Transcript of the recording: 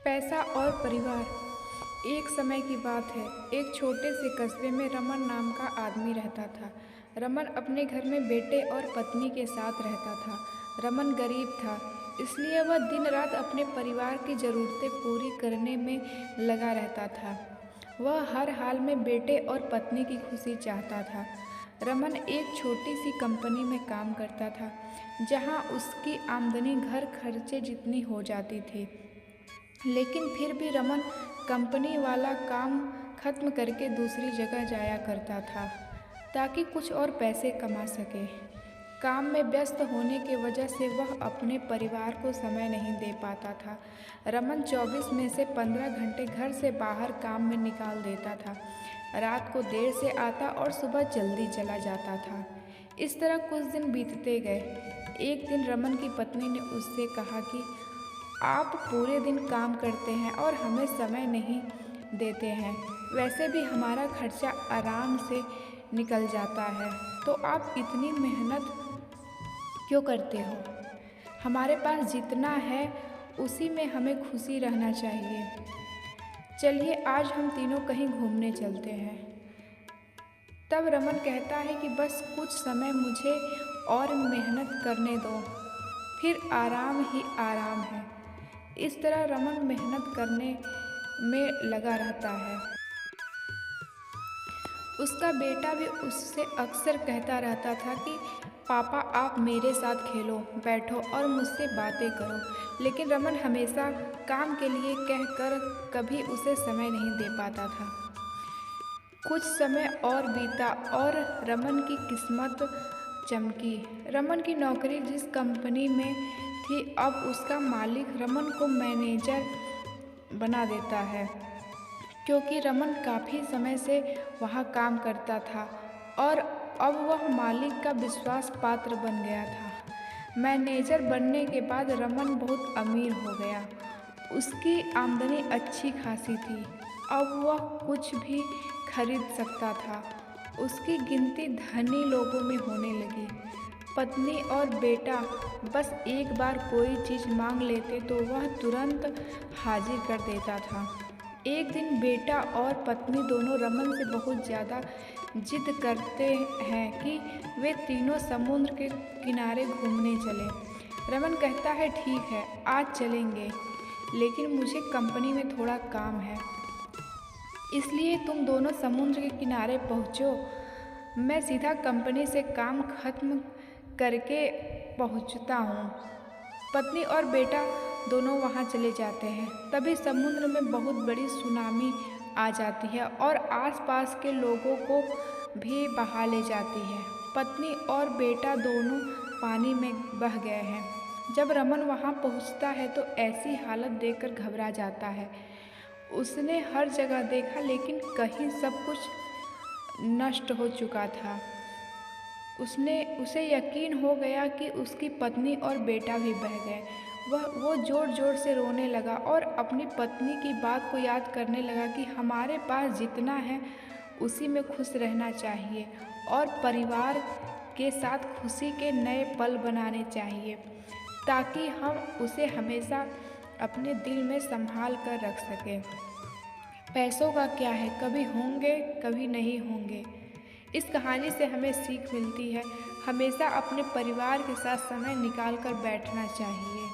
पैसा और परिवार। एक समय की बात है, एक छोटे से कस्बे में रमन नाम का आदमी रहता था। रमन अपने घर में बेटे और पत्नी के साथ रहता था। रमन गरीब था, इसलिए वह दिन रात अपने परिवार की ज़रूरतें पूरी करने में लगा रहता था। वह हर हाल में बेटे और पत्नी की खुशी चाहता था। रमन एक छोटी सी कंपनी में काम करता था, जहां उसकी आमदनी घर खर्चे जितनी हो जाती थी। लेकिन फिर भी रमन कंपनी वाला काम खत्म करके दूसरी जगह जाया करता था, ताकि कुछ और पैसे कमा सके। काम में व्यस्त होने की वजह से वह अपने परिवार को समय नहीं दे पाता था। रमन 24 में से 15 घंटे घर से बाहर काम में निकाल देता था। रात को देर से आता और सुबह जल्दी चला जाता था। इस तरह कुछ दिन बीतते गए। एक दिन रमन की पत्नी ने उससे कहा कि आप पूरे दिन काम करते हैं और हमें समय नहीं देते हैं। वैसे भी हमारा खर्चा आराम से निकल जाता है, तो आप इतनी मेहनत क्यों करते हो? हमारे पास जितना है उसी में हमें खुशी रहना चाहिए। चलिए आज हम तीनों कहीं घूमने चलते हैं। तब रमन कहता है कि बस कुछ समय मुझे और मेहनत करने दो, फिर आराम ही आराम है। इस तरह रमन मेहनत करने में लगा रहता है। उसका बेटा भी उससे अक्सर कहता रहता था कि पापा आप मेरे साथ खेलो, बैठो और मुझसे बातें करो। लेकिन रमन हमेशा काम के लिए कहकर कभी उसे समय नहीं दे पाता था। कुछ समय और बीता और रमन की किस्मत चमकी। रमन की नौकरी जिस कंपनी में थी, अब उसका मालिक रमन को मैनेजर बना देता है, क्योंकि रमन काफ़ी समय से वहाँ काम करता था और अब वह मालिक का विश्वास पात्र बन गया था। मैनेजर बनने के बाद रमन बहुत अमीर हो गया। उसकी आमदनी अच्छी खासी थी। अब वह कुछ भी खरीद सकता था। उसकी गिनती धनी लोगों में होने लगी। पत्नी और बेटा बस एक बार कोई चीज़ मांग लेते तो वह तुरंत हाजिर कर देता था। एक दिन बेटा और पत्नी दोनों रमन से बहुत ज़्यादा जिद करते हैं कि वे तीनों समुद्र के किनारे घूमने चलें। रमन कहता है ठीक है, आज चलेंगे, लेकिन मुझे कंपनी में थोड़ा काम है, इसलिए तुम दोनों समुद्र के किनारे पहुँचो। मैं सीधा कंपनी से काम खत्म करके पहुँचता हूँ। पत्नी और बेटा दोनों वहाँ चले जाते हैं। तभी समुद्र में बहुत बड़ी सुनामी आ जाती है और आसपास के लोगों को भी बहा ले जाती है। पत्नी और बेटा दोनों पानी में बह गए हैं। जब रमन वहाँ पहुँचता है तो ऐसी हालत देखकर घबरा जाता है। उसने हर जगह देखा, लेकिन कहीं सब कुछ नष्ट हो चुका था। उसे यकीन हो गया कि उसकी पत्नी और बेटा भी बह गए। वो जोर जोर से रोने लगा और अपनी पत्नी की बात को याद करने लगा कि हमारे पास जितना है उसी में खुश रहना चाहिए और परिवार के साथ खुशी के नए पल बनाने चाहिए, ताकि हम उसे हमेशा अपने दिल में संभाल कर रख सकें। पैसों का क्या है, कभी होंगे कभी नहीं होंगे। इस कहानी से हमें सीख मिलती है, हमेशा अपने परिवार के साथ समय निकाल कर बैठना चाहिए।